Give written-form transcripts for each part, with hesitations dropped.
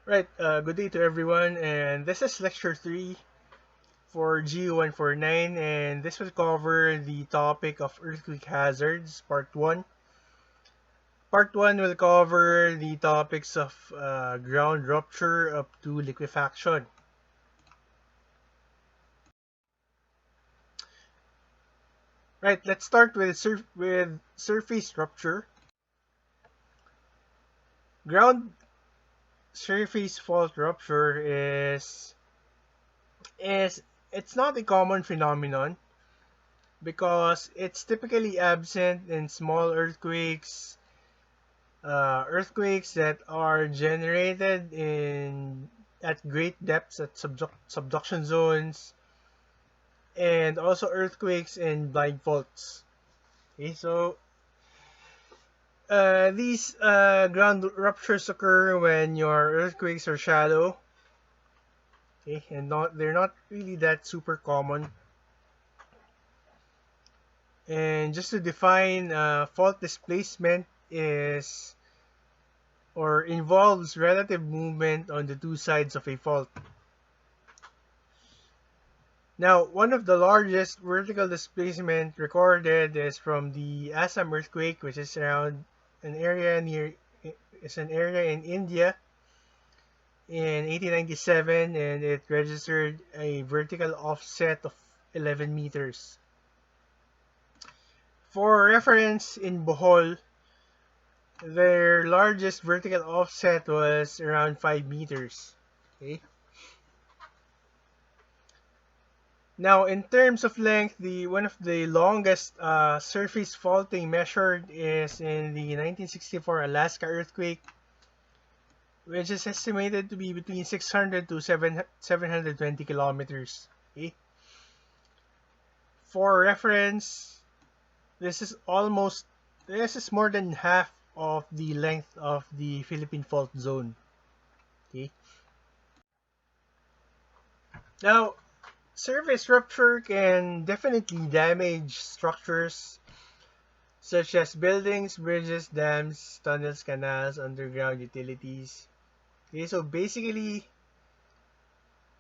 Right, good day to everyone, and this is lecture 3 for GU149, and this will cover the topic of earthquake hazards, part 1. Part 1 will cover the topics of ground rupture up to liquefaction. Right, let's start with, surface rupture. Ground surface fault rupture is it's not a common phenomenon because it's typically absent in small earthquakes that are generated in at great depths at subduction zones, and also earthquakes in blind faults. Okay, so these ground ruptures occur when your earthquakes are shallow. Okay, and they're not really that super common. And just to define, fault displacement is or involves relative movement on the two sides of a fault. Now, one of the largest vertical displacement recorded is from the Assam earthquake, which is around an area near is an area in India in 1897, and it registered a vertical offset of 11 meters. For reference, in Bohol, their largest vertical offset was around 5 meters. Okay. Now, in terms of length, the one of the longest surface faulting measured is in the 1964 Alaska earthquake, which is estimated to be between 600 to 720 kilometers. Okay? For reference, this is more than half of the length of the Philippine fault zone. Okay? Now, surface rupture can definitely damage structures such as buildings, bridges, dams, tunnels, canals, underground utilities. Okay, so basically,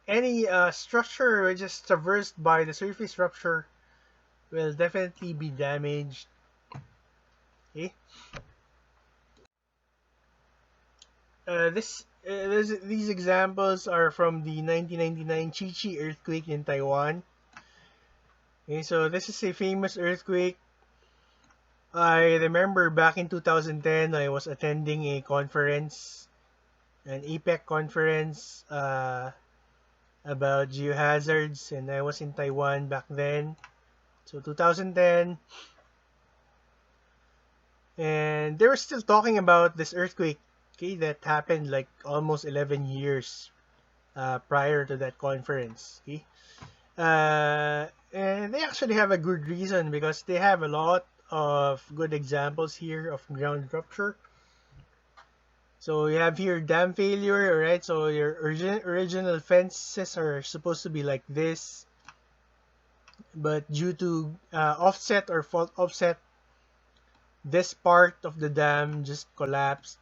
any structure which is traversed by the surface rupture will definitely be damaged. Okay, these examples are from the 1999 Chichi earthquake in Taiwan. Okay, so this is a famous earthquake. I remember back in 2010, I was attending a conference, an APEC conference about geohazards, and I was in Taiwan back then. So 2010, and they were still talking about this earthquake, okay, that happened like almost 11 years prior to that conference. Okay, and they actually have a good reason because they have a lot of good examples here of ground rupture. So you have here dam failure, right? So your original fences are supposed to be like this, but due to offset or fault offset, this part of the dam just collapsed,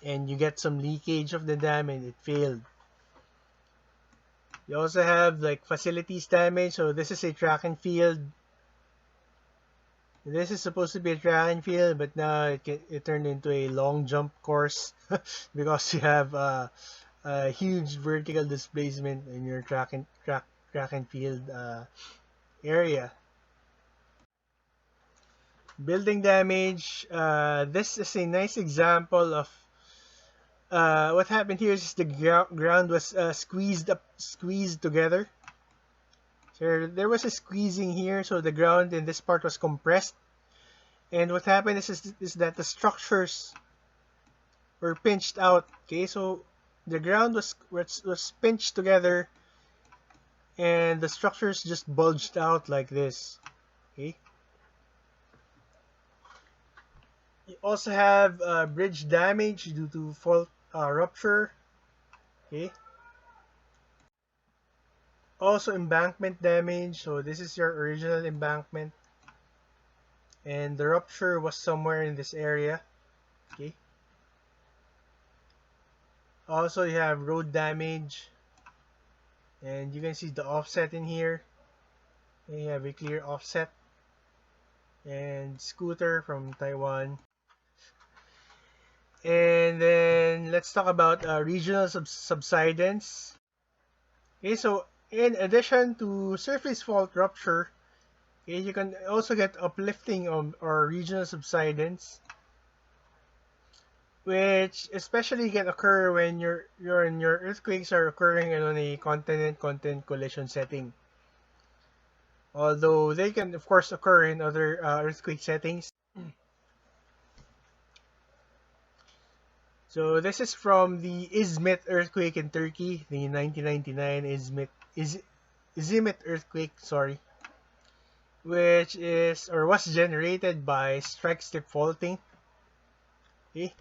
and you get some leakage of the dam, and it failed. You also have like facilities damage. So this is a track and field. This is supposed to be a track and field, but now it turned into a long jump course because you have a huge vertical displacement in your track and field area. Building damage. This is a nice example of what happened here is the ground was squeezed together. So there was a squeezing here, so the ground in this part was compressed. And what happened is that the structures were pinched out. Okay, so the ground was pinched together, and the structures just bulged out like this. Okay. You also have bridge damage due to fault rupture. Okay. Also embankment damage. So this is your original embankment, and the rupture was somewhere in this area. Okay. Also, you have road damage, and you can see the offset in here. And you have a clear offset, and scooter from Taiwan. And then let's talk about regional subsidence. Okay, so in addition to surface fault rupture, okay, you can also get uplifting or regional subsidence, which especially can occur when your earthquakes are occurring on a continent-continent collision setting. Although they can of course occur in other earthquake settings. So this is from the Izmit earthquake in Turkey, the 1999 Izmit earthquake, sorry, which is or was generated by strike slip faulting. Okay,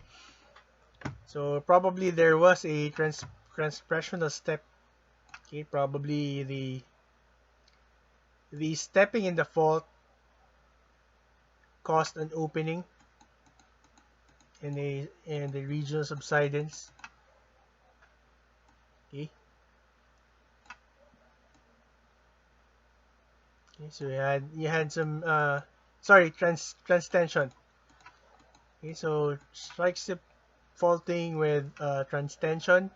so probably there was a transpressional step. Okay, probably the stepping in the fault caused an opening in the regional subsidence. Okay. Okay, so you had some sorry transtension. Okay, so strike slip faulting with transtension,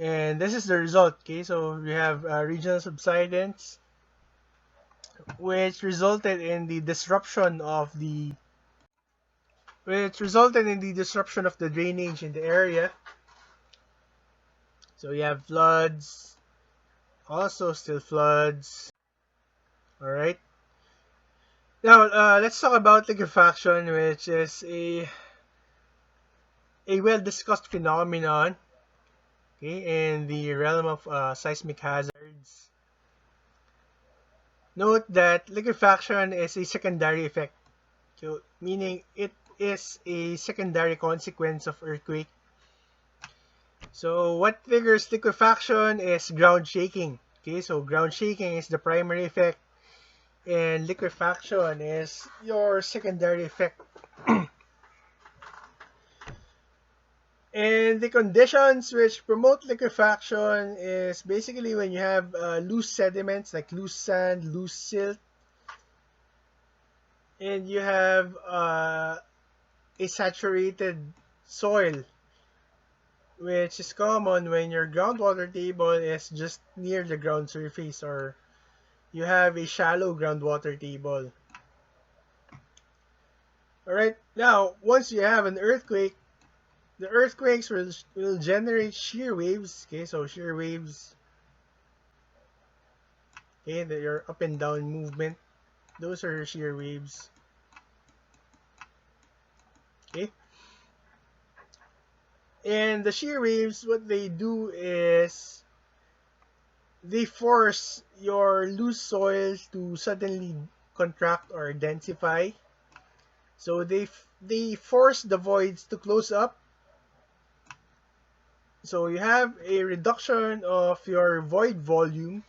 and this is the result. Okay, so we have regional subsidence, which resulted in the disruption of the drainage in the area. So we have floods, also still floods. All right. Now let's talk about liquefaction, which is a well discussed phenomenon. Okay, in the realm of seismic hazards. Note that liquefaction is a secondary effect, so meaning it is a secondary consequence of earthquake. So what triggers liquefaction is ground shaking. Okay, so ground shaking is the primary effect, and liquefaction is your secondary effect. And the conditions which promote liquefaction is basically when you have loose sediments like loose sand, loose silt, and you have a saturated soil, which is common when your groundwater table is just near the ground surface or you have a shallow groundwater table. Alright, now once you have an earthquake, the earthquakes will generate shear waves. Okay, so shear waves, okay, your up and down movement, those are shear waves. Okay, and the shear waves, what they do is they force your loose soil to suddenly contract or densify. So they force the voids to close up. So you have a reduction of your void volume,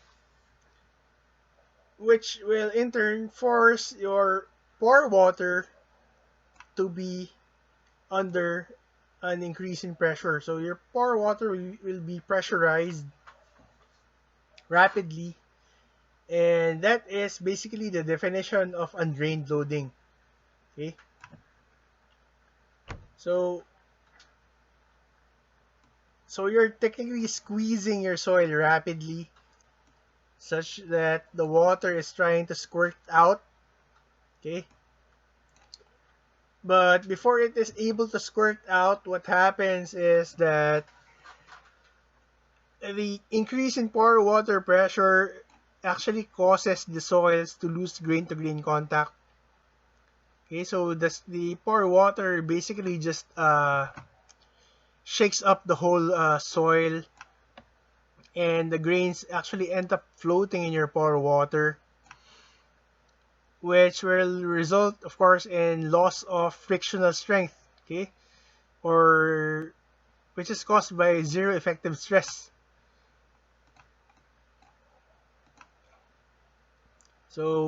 which will in turn force your pore water to be under an increase in pressure. So your pore water will be pressurized rapidly, and that is basically the definition of undrained loading. Okay, so you're technically squeezing your soil rapidly such that the water is trying to squirt out. Okay, but before it is able to squirt out, what happens is that the increase in pore water pressure actually causes the soils to lose grain-to-grain contact. Okay, so the pore water basically just shakes up the whole soil, and the grains actually end up floating in your pore water, which will result, of course, in loss of frictional strength. Okay, or which is caused by zero effective stress. So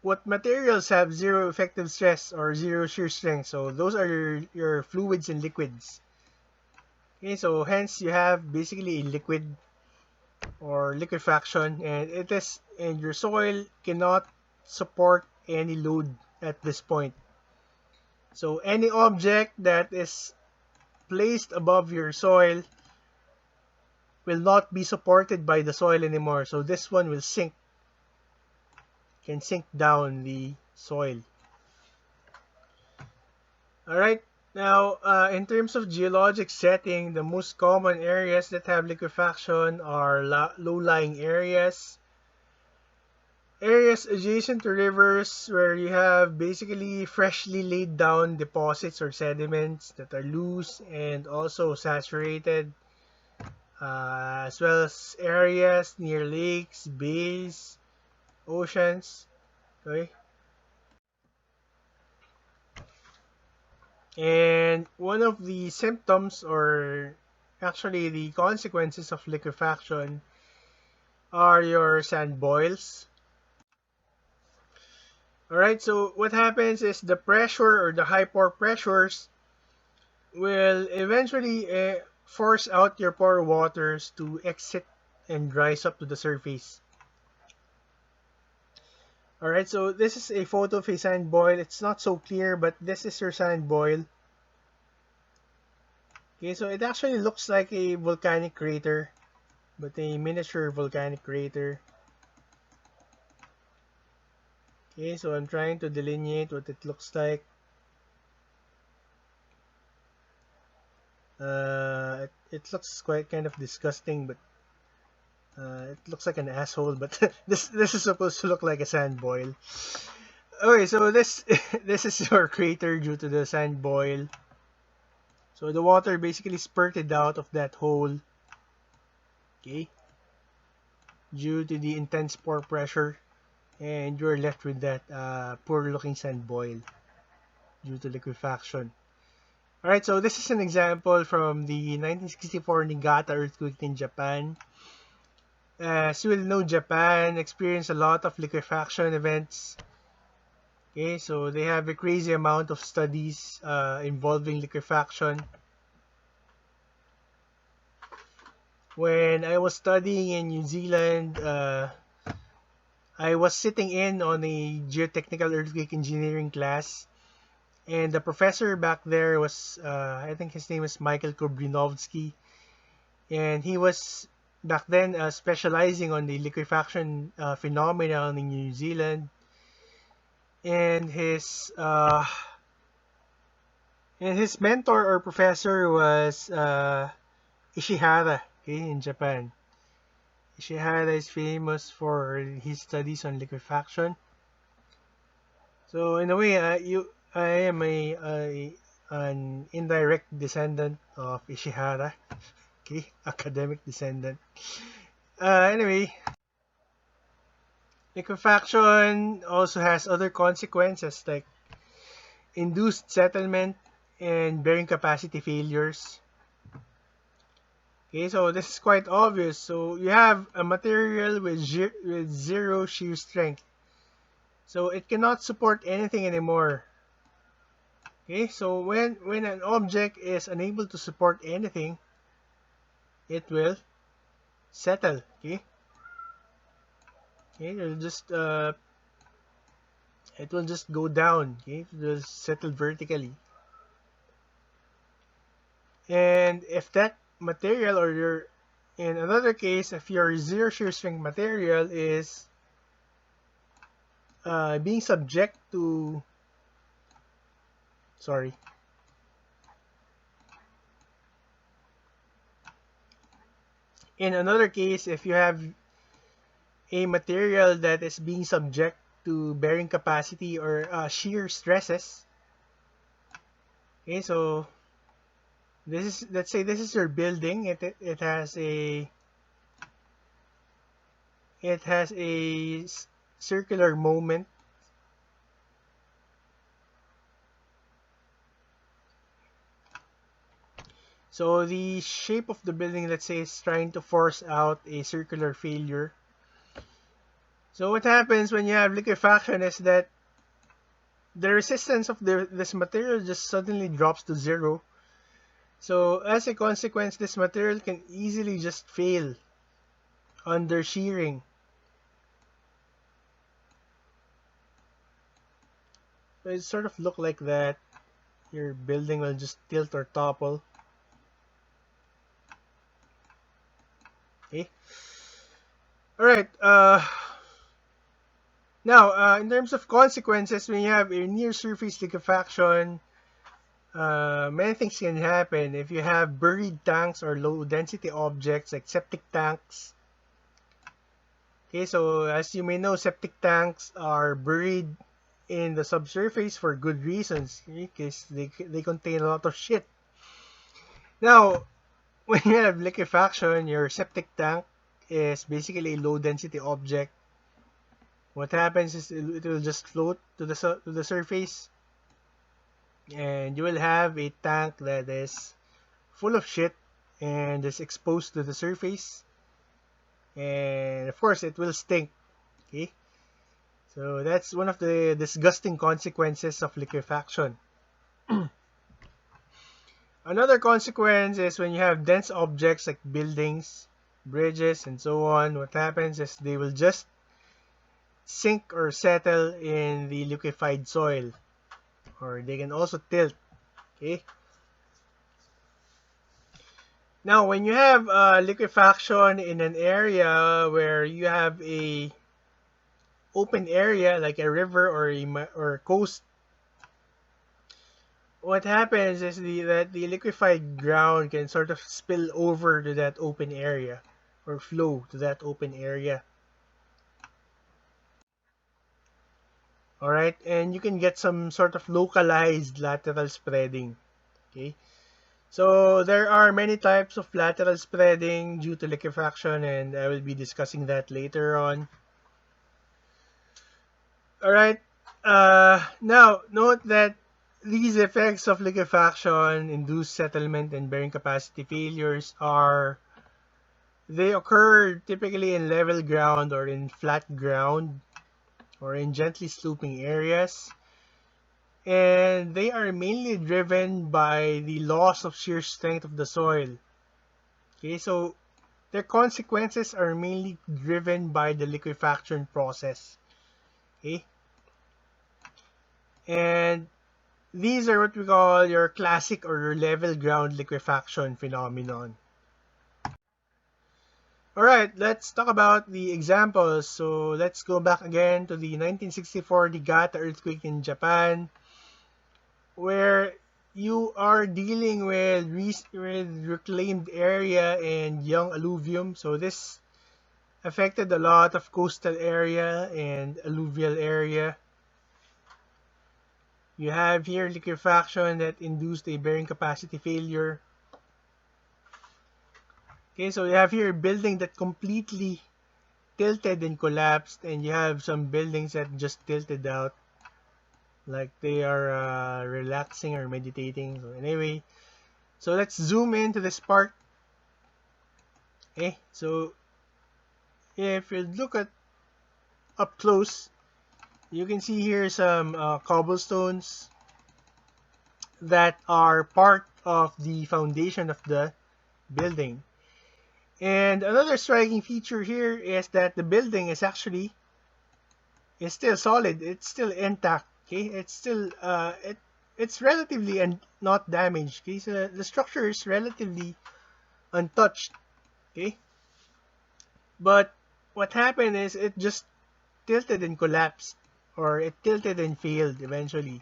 what materials have zero effective stress or zero shear strength? So those are your fluids and liquids. Okay, so hence you have basically a liquid or liquefaction, and your soil cannot support any load at this point. So any object that is placed above your soil will not be supported by the soil anymore. So this one will can sink down the soil. All right. Now, in terms of geologic setting, the most common areas that have liquefaction are low-lying areas, areas adjacent to rivers where you have basically freshly laid down deposits or sediments that are loose and also saturated, as well as areas near lakes, bays, oceans. Okay. And one of the symptoms, or actually the consequences of liquefaction, are your sand boils. Alright, so what happens is the pressure or the high pore pressures will eventually force out your pore waters to exit and rise up to the surface. Alright, so this is a photo of a sand boil. It's not so clear, but this is your sand boil. Okay, so it actually looks like a volcanic crater, but a miniature volcanic crater. Okay, so I'm trying to delineate what it looks like. It looks quite kind of disgusting, but it looks like an asshole. But this is supposed to look like a sand boil. Okay, so this this is your crater due to the sand boil. So the water basically spurted out of that hole. Okay, due to the intense pore pressure, and you're left with that poor-looking sand boil due to liquefaction. Alright, so this is an example from the 1964 Niigata earthquake in Japan. As you will know, Japan experienced a lot of liquefaction events. Okay, so they have a crazy amount of studies involving liquefaction. When I was studying in New Zealand, I was sitting in on a geotechnical earthquake engineering class, and the professor back there was, I think his name was Michael Kobrinovsky, and he was back then specializing on the liquefaction phenomenon in New Zealand, and his mentor or professor was Ishihara, okay, in Japan. Ishihara is famous for his studies on liquefaction. So in a way, I am an indirect descendant of Ishihara, okay, academic descendant. Anyway, liquefaction also has other consequences like induced settlement and bearing capacity failures. Okay, so this is quite obvious. So you have a material with zero shear strength. So it cannot support anything anymore. Okay, so when an object is unable to support anything, it will settle. Okay, it will just go down. Okay, it will settle vertically. And if that material, or in another case, if your zero shear strength material is being subject to, sorry, in another case, if you have a material that is being subject to bearing capacity or shear stresses, okay, so let's say this is your building. It has a circular moment. So the shape of the building, let's say, is trying to force out a circular failure. So what happens when you have liquefaction is that the resistance of this material just suddenly drops to zero. So as a consequence, this material can easily just fail under shearing. So it sort of look like that. Your building will just tilt or topple. Okay. All right. Now, in terms of consequences, when you have a near-surface liquefaction, many things can happen. If you have buried tanks or low-density objects like septic tanks. Okay, so as you may know, septic tanks are buried in the subsurface for good reasons, because they contain a lot of shit. Now, when you have liquefaction, your septic tank is basically a low-density object. What happens is it will just float to the surface, and you will have a tank that is full of shit and is exposed to the surface, and of course it will stink. Okay, so that's one of the disgusting consequences of liquefaction. Another consequence is when you have dense objects like buildings, bridges, and so on. What happens is they will just sink or settle in the liquefied soil, or they can also tilt. Okay. Now, when you have liquefaction in an area where you have a open area like a river or coast, what happens is that the liquefied ground can sort of spill over to that open area or flow to that open area. All right, and you can get some sort of localized lateral spreading. Okay, so there are many types of lateral spreading due to liquefaction, and I will be discussing that later on. All right. Now, note that these effects of liquefaction, induced settlement, and bearing capacity failures they occur typically in level ground or in flat ground or in gently sloping areas. And they are mainly driven by the loss of shear strength of the soil. Okay, so their consequences are mainly driven by the liquefaction process. Okay, and these are what we call your classic or your level ground liquefaction phenomenon. Alright, let's talk about the examples. So let's go back again to the 1964 Niigata earthquake in Japan, where you are dealing with reclaimed area and young alluvium. So this affected a lot of coastal area and alluvial area. You have here liquefaction that induced a bearing capacity failure. Okay, so you have here a building that completely tilted and collapsed, and you have some buildings that just tilted out, like they are relaxing or meditating. So anyway, so let's zoom into this part. Okay, so if you look at up close, you can see here some cobblestones that are part of the foundation of the building. And another striking feature here is that the building is still solid. It's still intact. Okay, it's still it's relatively not damaged. Okay, so the structure is relatively untouched. Okay, but what happened is it just tilted and collapsed, or it tilted and failed eventually.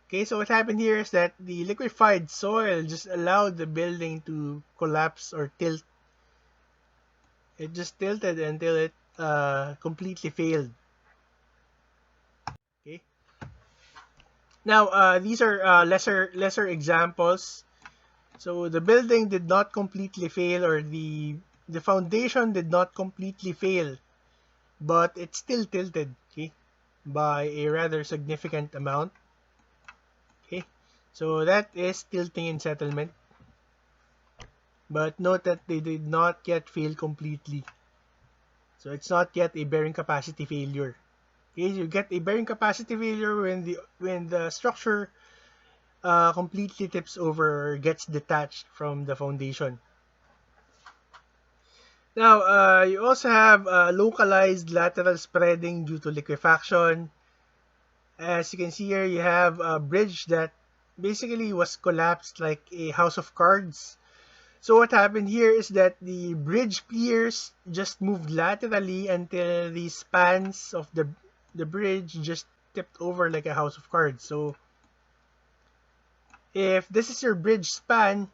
Okay, so what happened here is that the liquefied soil just allowed the building to collapse or tilt. It just tilted until it completely failed. Okay. Now, these are lesser examples. So the building did not completely fail, or the foundation did not completely fail, but it still tilted, okay, by a rather significant amount. Okay, so that is tilting and settlement. But note that they did not yet fail completely. So it's not yet a bearing capacity failure. Okay, you get a bearing capacity failure when the structure completely tips over or gets detached from the foundation. Now, you also have localized lateral spreading due to liquefaction. As you can see here, you have a bridge that basically was collapsed like a house of cards. So what happened here is that the bridge piers just moved laterally until the spans of the bridge just tipped over like a house of cards. So if this is your bridge span,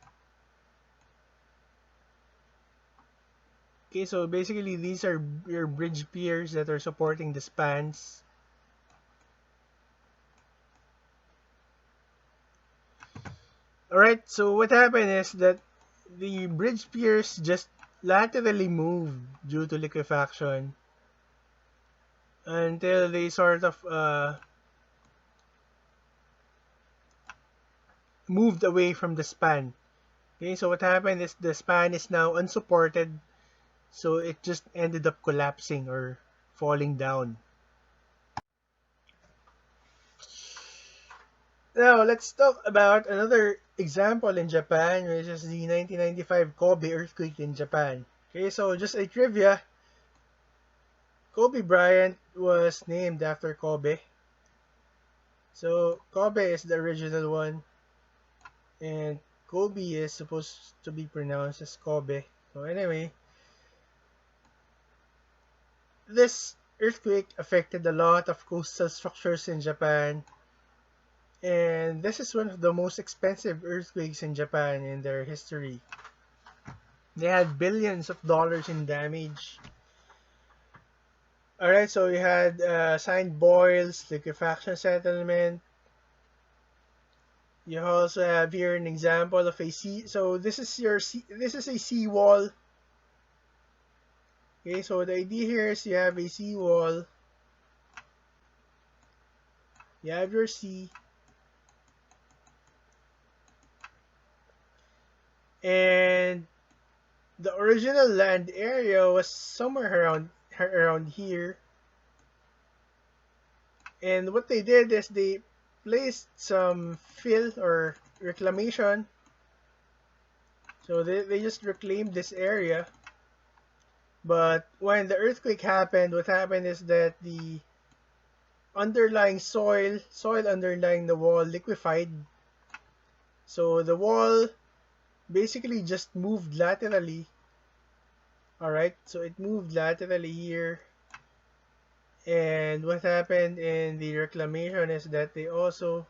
okay, so basically these are your bridge piers that are supporting the spans. Alright, so what happened is that the bridge piers just laterally moved due to liquefaction until they sort of moved away from the span. Okay, so what happened is the span is now unsupported, so it just ended up collapsing or falling down. Now, let's talk about another example in Japan, which is the 1995 Kobe earthquake in Japan. Okay, so just a trivia, Kobe Bryant was named after Kobe. So, Kobe is the original one, and Kobe is supposed to be pronounced as Kobe. So, anyway, this earthquake affected a lot of coastal structures in Japan, and this is one of the most expensive earthquakes in Japan in their history. They had billions of dollars in damage. Alright, so you had signed boils, liquefaction settlement. You also have here an example of a sea. So this is a seawall. Okay, so the idea here is you have a seawall. You have your sea. And the original land area was somewhere around here. And what they did is they placed some fill or reclamation. So they just reclaimed this area. But when the earthquake happened, what happened is that the underlying soil underlying the wall liquefied. So the wall basically just moved laterally. Alright, so it moved laterally here. And what happened in the reclamation is that they also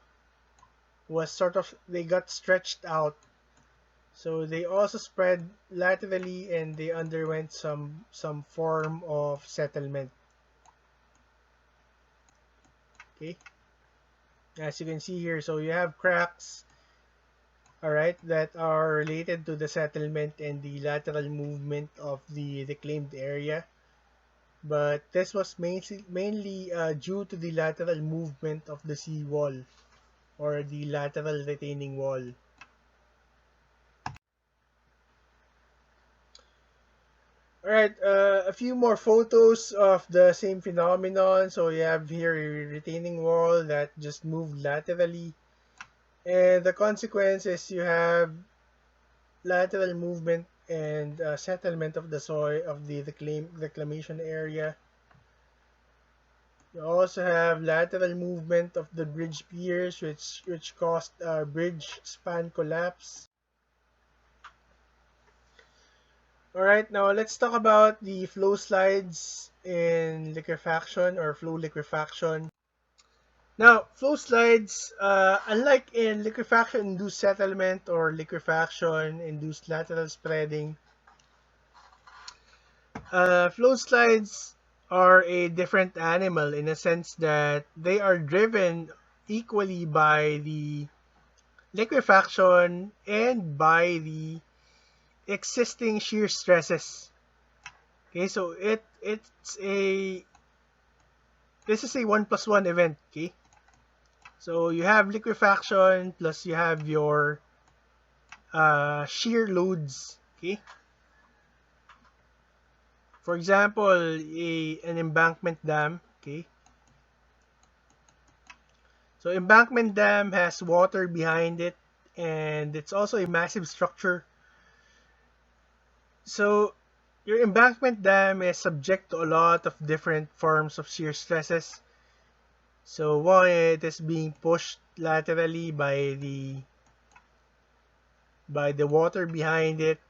was sort of, they got stretched out. So they also spread laterally and they underwent some form of settlement. Okay, as you can see here, so you have cracks, all right, that are related to the settlement and the lateral movement of the reclaimed area. But this was mainly due to the lateral movement of the seawall or the lateral retaining wall. Alright, a few more photos of the same phenomenon. So you have here a retaining wall that just moved laterally. And the consequence is you have lateral movement and settlement of the soil of the reclamation area. You also have lateral movement of the bridge piers, which caused bridge span collapse. Alright, now let's talk about the flow slides in liquefaction or flow liquefaction. Now, flow slides, unlike in liquefaction-induced settlement or liquefaction-induced lateral spreading, flow slides are a different animal in a sense that they are driven equally by the liquefaction and by the existing shear stresses. Okay, so this is a 1+1 event. Okay, so you have liquefaction plus you have your shear loads. Okay, for example, an embankment dam. Okay, So embankment dam has water behind it, and it's also a massive structure. So your embankment dam is subject to a lot of different forms of shear stresses. So one, it is being pushed laterally by the water behind it.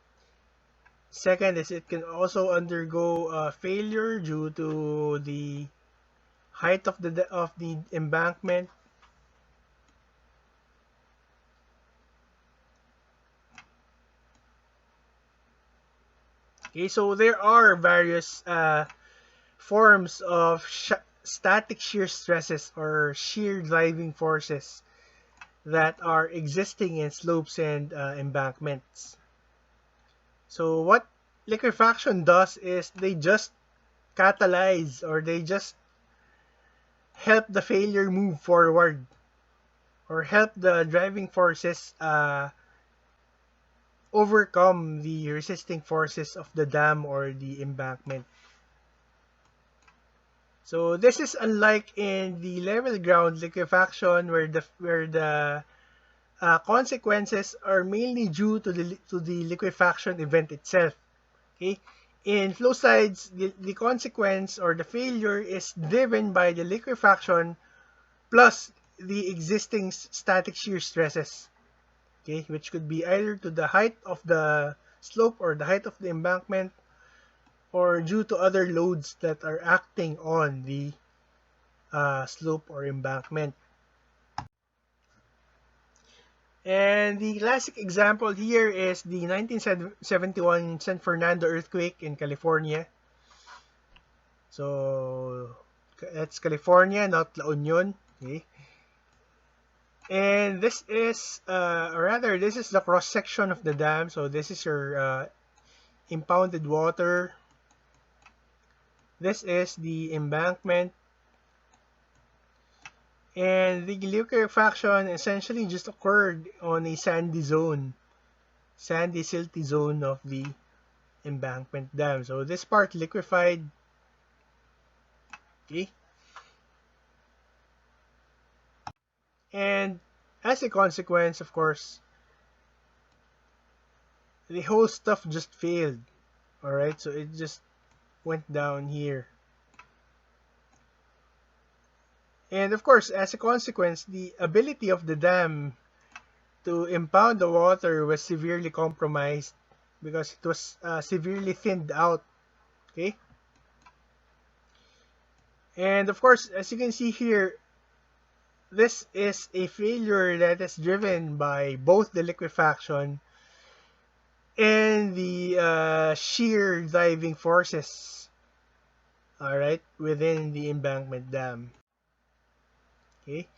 Second is it can also undergo failure due to the height of the embankment. Okay, so there are various forms of static shear stresses or shear driving forces that are existing in slopes and embankments. So what liquefaction does is they just catalyze, or they just help the failure move forward, or help the driving forces overcome the resisting forces of the dam or the embankment. So this is unlike in the level ground liquefaction, where the consequences are mainly due to the liquefaction event itself. Okay, in flow sides, the consequence or the failure is driven by the liquefaction plus the existing static shear stresses. Okay, which could be either to the height of the slope or the height of the embankment, or due to other loads that are acting on the slope or embankment. And the classic example here is the 1971 San Fernando earthquake in California. So that's California, not La Union. Okay. And this is, this is the cross section of the dam. So this is your impounded water. This is the embankment. And the liquefaction essentially just occurred on a sandy silty zone of the embankment dam. So this part liquefied. Okay. And as a consequence, of course, the whole stuff just failed. Alright, so it just went down here. And of course, as a consequence, the ability of the dam to impound the water was severely compromised because it was severely thinned out. Okay? And of course, as you can see here, this is a failure that is driven by both the liquefaction and the shear driving forces, all right, within the embankment dam. Okay,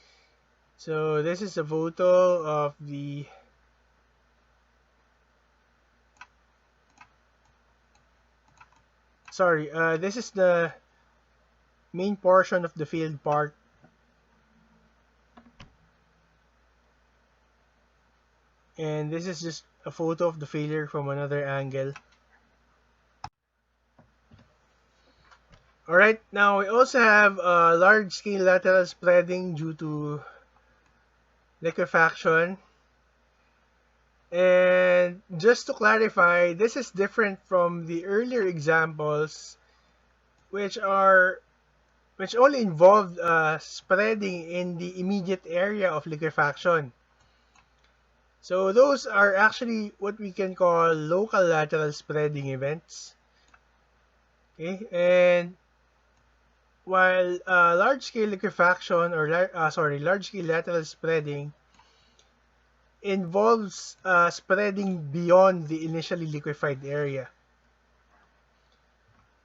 so this is a photo of the this is the main portion of the failed part. And this is just a photo of the failure from another angle. Alright, now we also have large-scale lateral spreading due to liquefaction. And just to clarify, this is different from the earlier examples, which only involved spreading in the immediate area of liquefaction. So those are actually what we can call local lateral spreading events. Okay, and while large-scale liquefaction or large-scale lateral spreading involves spreading beyond the initially liquefied area.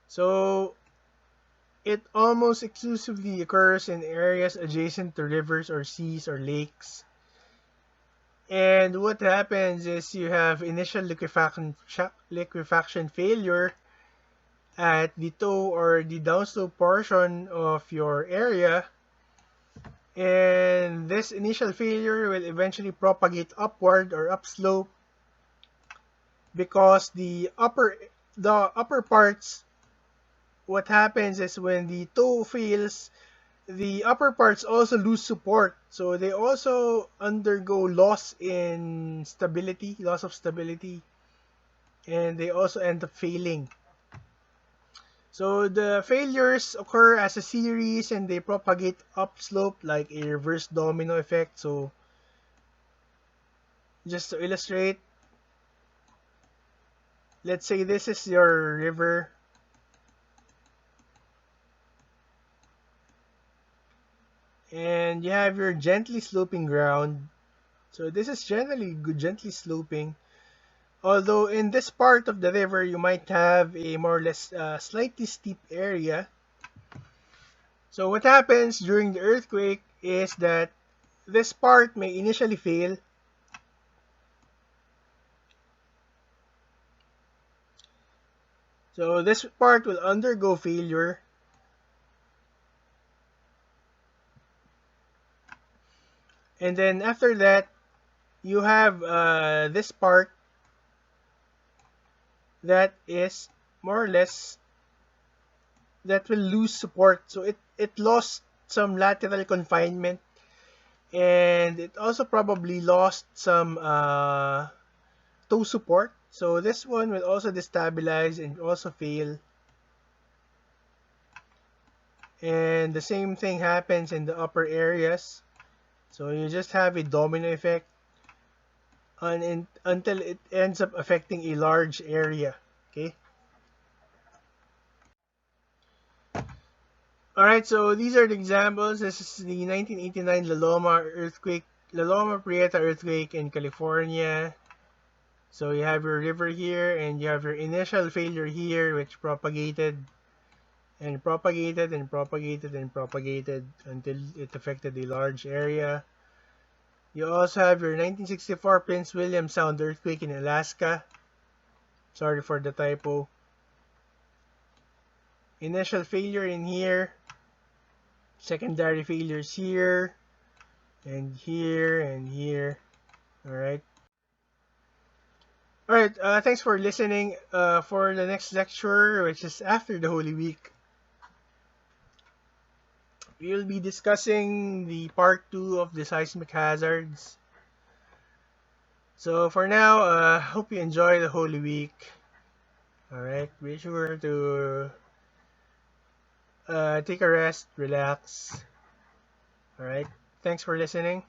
So it almost exclusively occurs in areas adjacent to rivers or seas or lakes. And what happens is you have initial liquefaction failure at the toe or the downslope portion of your area, and this initial failure will eventually propagate upward or upslope because the upper parts, what happens is when the toe fails, the upper parts also lose support, so they also undergo loss of stability, and they also end up failing. So the failures occur as a series and they propagate upslope like a reverse domino effect. So just to illustrate, let's say this is your river, and you have your gently sloping ground. So this is generally good, gently sloping. Although in this part of the river, you might have a more or less slightly steep area. So what happens during the earthquake is that this part may initially fail. So this part will undergo failure. And then after that, you have this part that is more or less that will lose support. So it lost some lateral confinement, and it also probably lost some toe support. So this one will also destabilize and also fail. And the same thing happens in the upper areas. So you just have a domino effect until it ends up affecting a large area. Okay. All right. So these are the examples. This is the 1989 La Loma Prieta earthquake in California. So you have your river here, and you have your initial failure here, which propagated and propagated and propagated and propagated until it affected a large area. You also have your 1964 Prince William Sound earthquake in Alaska. Sorry for the typo. Initial failure in here, secondary failures here, and here, and here. Alright. Alright, thanks for listening. For the next lecture, which is after the Holy Week, we will be discussing the part 2 of the seismic hazards. So for now, hope you enjoy the Holy Week. Alright, be sure to take a rest, relax. Alright, thanks for listening.